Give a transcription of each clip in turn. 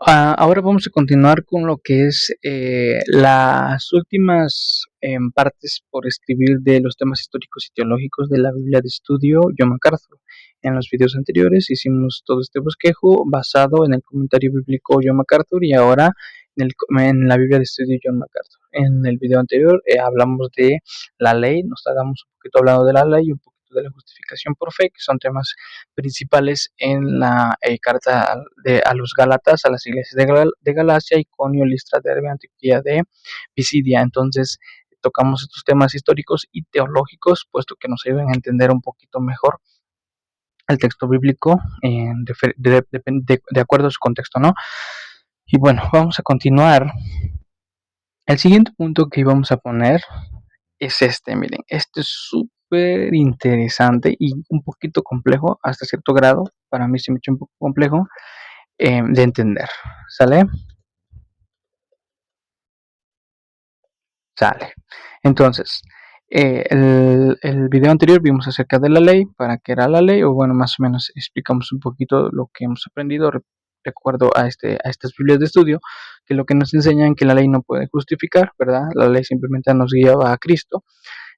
Ahora vamos a continuar con lo que es las últimas partes por escribir de los temas históricos y teológicos de la Biblia de estudio John MacArthur. En los videos anteriores hicimos todo este bosquejo basado en el comentario bíblico John MacArthur y ahora en la Biblia de estudio John MacArthur. En el video anterior hablamos de la ley, nos quedamos un poquito hablando de la ley y un poquito de la justificación por fe, que son temas principales en la carta a los Gálatas, a las iglesias de Galacia, Iconio, Listra, Derbe, Antioquía de Pisidia. Entonces, tocamos estos temas históricos y teológicos, puesto que nos ayudan a entender un poquito mejor el texto bíblico de acuerdo a su contexto, ¿no? Y bueno, vamos a continuar. El siguiente punto que íbamos a poner es miren, este es súper interesante y un poquito complejo hasta cierto grado, para mí se me ha hecho un poco complejo de entender, ¿sale? Sale. Entonces, el video anterior vimos acerca de la ley, para qué era la ley, o bueno, más o menos explicamos un poquito lo que hemos aprendido, recuerdo a estas Biblias de estudio, que lo que nos enseñan que la ley no puede justificar, ¿verdad? La ley simplemente nos guiaba a Cristo,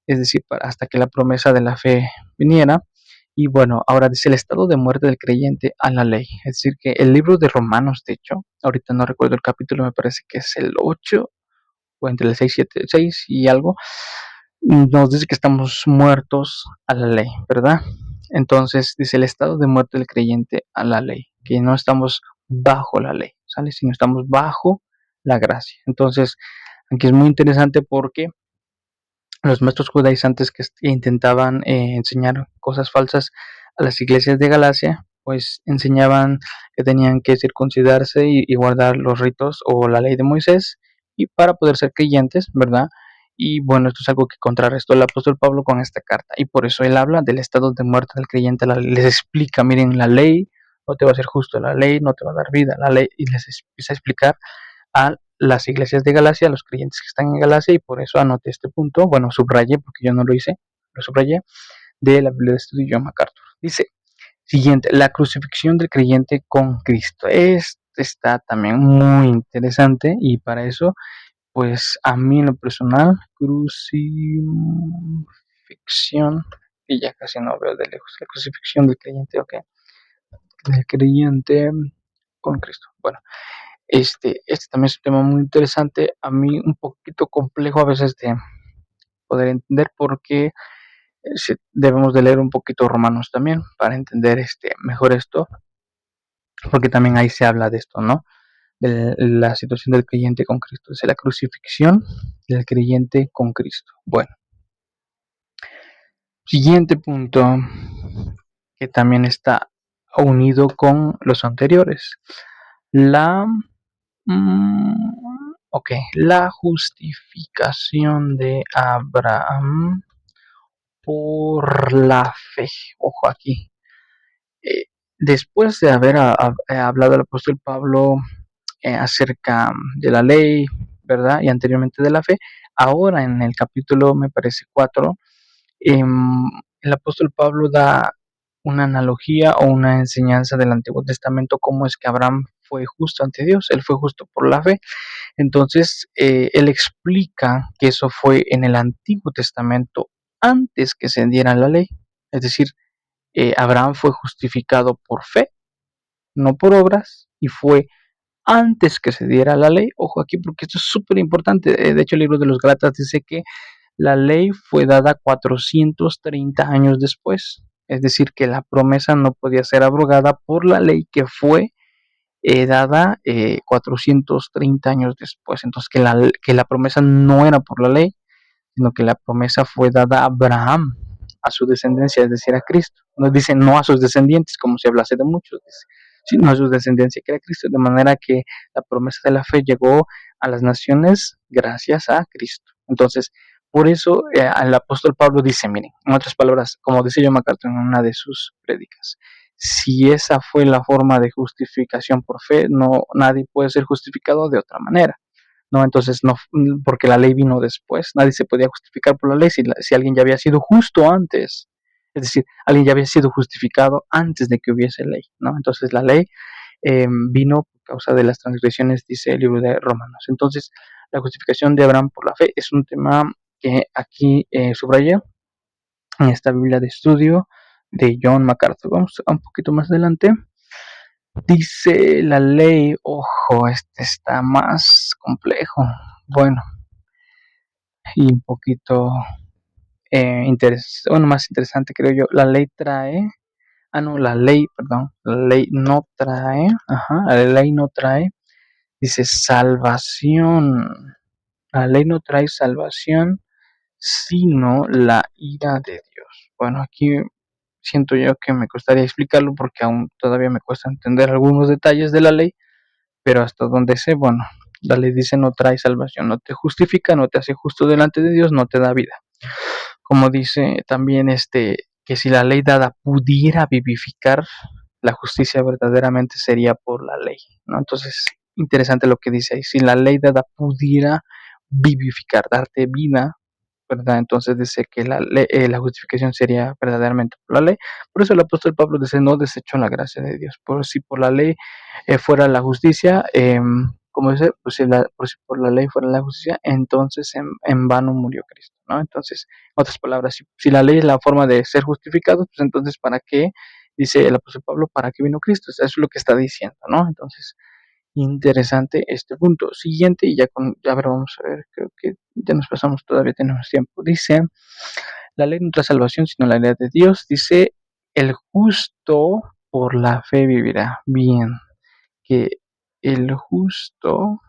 es decir, hasta que la promesa de la fe viniera. Y bueno, ahora dice el estado de muerte del creyente a la ley. Es decir, que el libro de Romanos, de hecho, ahorita no recuerdo el capítulo, me parece que es el 8 o entre el 6 7 6 y algo, nos dice que estamos muertos a la ley, ¿verdad? Entonces dice el estado de muerte del creyente a la ley, que no estamos bajo la ley, ¿sale? Sino estamos bajo la gracia. Entonces, aquí es muy interesante porque los maestros judaizantes que intentaban enseñar cosas falsas a las iglesias de Galacia, pues enseñaban que tenían que circuncidarse y guardar los ritos o la ley de Moisés y para poder ser creyentes, ¿verdad? Y bueno, esto es algo que contrarrestó el apóstol Pablo con esta carta y por eso él habla del estado de muerte del creyente. Les explica, miren, la ley no te va a ser justo, la ley no te va a dar vida, la ley, y les empieza a explicar a las iglesias de Galacia, a los creyentes que están en Galacia, y por eso anoté este punto, bueno, subrayé, porque yo no lo hice, lo subrayé, de la Biblia de Estudio John MacArthur. Dice, siguiente, la crucifixión del creyente con Cristo. Este está también muy interesante, y para eso, pues a mí en lo personal, crucifixión, y ya casi no veo de lejos, la crucifixión del creyente, ok, del creyente con Cristo. Bueno, este también es un tema muy interesante, a mí un poquito complejo a veces de poder entender porque debemos de leer un poquito Romanos también para entender mejor esto, porque también ahí se habla de esto, ¿no? De la situación del creyente con Cristo, es la crucifixión del creyente con Cristo. Bueno, siguiente punto que también está unido con los anteriores, la ok, la justificación de Abraham por la fe. Ojo aquí. Eh, Después de haber hablado el apóstol Pablo acerca de la ley, ¿verdad? Y anteriormente de la fe, ahora en el capítulo, me parece 4, el apóstol Pablo da una analogía o una enseñanza del Antiguo Testamento, cómo es que Abraham fue justo ante Dios, él fue justo por la fe. Entonces, él explica que eso fue en el Antiguo Testamento antes que se diera la ley. Es decir, Abraham fue justificado por fe, no por obras, y fue antes que se diera la ley. Ojo aquí porque esto es súper importante. De hecho, el libro de los Gálatas dice que la ley fue dada 430 años después. Es decir, que la promesa no podía ser abrogada por la ley que fue dada 430 años después. Entonces, que la promesa no era por la ley, sino que la promesa fue dada a Abraham, a su descendencia, es decir, a Cristo. No dice no a sus descendientes, como se hablase de muchos, dice, sino a su descendencia, que era Cristo, de manera que la promesa de la fe llegó a las naciones gracias a Cristo. Entonces, por eso el apóstol Pablo dice, miren, en otras palabras, como dice John MacArthur en una de sus prédicas, si esa fue la forma de justificación por fe, no, nadie puede ser justificado de otra manera. ¿No? Entonces, no, porque la ley vino después, nadie se podía justificar por la ley si alguien ya había sido justo antes, es decir, alguien ya había sido justificado antes de que hubiese ley, ¿no? Entonces, la ley vino por causa de las transgresiones, dice el libro de Romanos. Entonces, la justificación de Abraham por la fe es un tema que aquí subrayé en esta Biblia de estudio de John MacArthur. Vamos un poquito más adelante. Dice la ley, ojo, este está más complejo. Bueno, y un poquito más interesante creo yo. La ley trae, no, la ley, perdón, la ley no trae, la ley no trae, dice salvación. La ley no trae salvación, sino la ira de Dios. Bueno, aquí siento yo que me costaría explicarlo porque aún todavía me cuesta entender algunos detalles de la ley, pero hasta donde sé, bueno, la ley dice no trae salvación, no te justifica, no te hace justo delante de Dios, no te da vida. Como dice también que si la ley dada pudiera vivificar, la justicia verdaderamente sería por la ley, ¿no? Entonces, interesante lo que dice ahí, si la ley dada pudiera vivificar, darte vida, ¿verdad? Entonces dice que la justificación sería verdaderamente por la ley. Por eso el apóstol Pablo dice, no desechó la gracia de Dios. Por si por la ley fuera la justicia, como dice, pues si por la ley fuera la justicia, entonces en vano murió Cristo, ¿no? Entonces, en otras palabras, si la ley es la forma de ser justificados, pues entonces, ¿para qué? Dice el apóstol Pablo, ¿para qué vino Cristo? Eso es lo que está diciendo, ¿no? Entonces, interesante este punto. Siguiente, y ya ver, vamos a ver, creo que ya nos pasamos, todavía tenemos tiempo. Dice, la ley no trae salvación, sino la ley de Dios. Dice, el justo por la fe vivirá. Bien, que el justo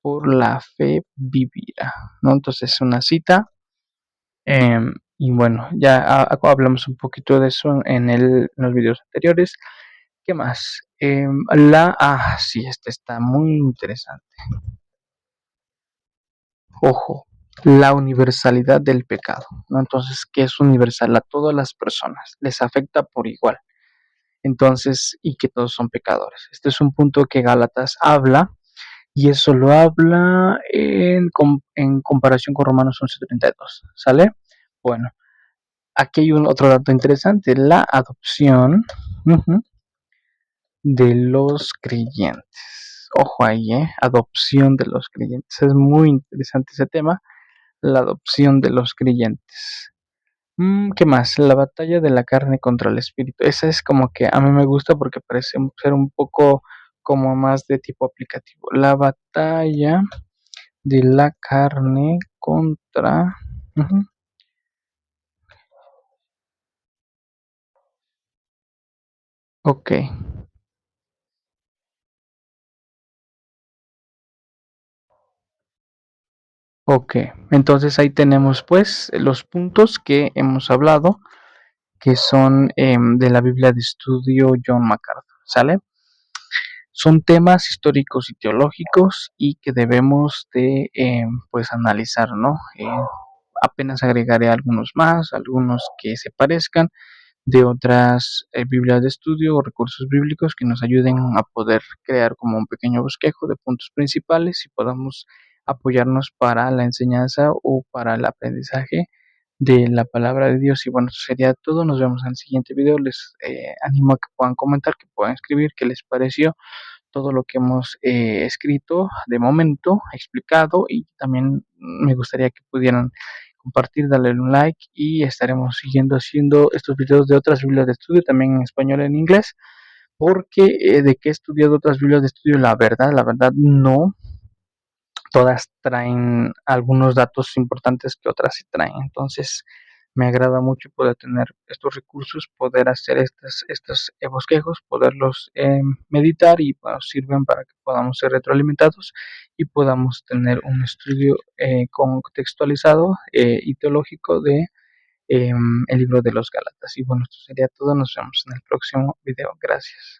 por la fe vivirá, ¿no? Entonces, es una cita. Y bueno, ya hablamos un poquito de eso en los videos anteriores. ¿Qué más? Sí, este está muy interesante. Ojo, la universalidad del pecado, ¿no? Entonces, ¿qué es universal? A todas las personas, les afecta por igual. Entonces, y que todos son pecadores. Este es un punto que Gálatas habla, y eso lo habla en comparación con Romanos 11:32, ¿sale? Bueno, aquí hay otro dato interesante, la adopción de los creyentes. Ojo ahí, adopción de los creyentes. Es muy interesante ese tema, la adopción de los creyentes. ¿Qué más? La batalla de la carne contra el espíritu. Esa es como que a mí me gusta porque parece ser un poco como más de tipo aplicativo. La batalla de la carne contra... Ujú. Ok, ok. Entonces ahí tenemos pues los puntos que hemos hablado, que son de la Biblia de estudio John MacArthur, ¿sale? Son temas históricos y teológicos y que debemos de pues analizar, ¿no? Apenas agregaré algunos más, algunos que se parezcan de otras Biblias de estudio o recursos bíblicos que nos ayuden a poder crear como un pequeño bosquejo de puntos principales y podamos apoyarnos para la enseñanza o para el aprendizaje de la palabra de Dios. Y bueno, eso sería todo. Nos vemos en el siguiente video. Les animo a que puedan comentar, que puedan escribir qué les pareció todo lo que hemos escrito de momento, explicado, y también me gustaría que pudieran compartir, darle un like, y estaremos siguiendo haciendo estos videos de otras biblias de estudio, también en español y en inglés, porque de que he estudiado otras biblias de estudio, la verdad no todas traen algunos datos importantes que otras sí traen. Entonces, me agrada mucho poder tener estos recursos, poder hacer estos bosquejos, poderlos meditar, y bueno, sirven para que podamos ser retroalimentados y podamos tener un estudio contextualizado y teológico de el libro de los Gálatas. Y bueno, esto sería todo. Nos vemos en el próximo video. Gracias.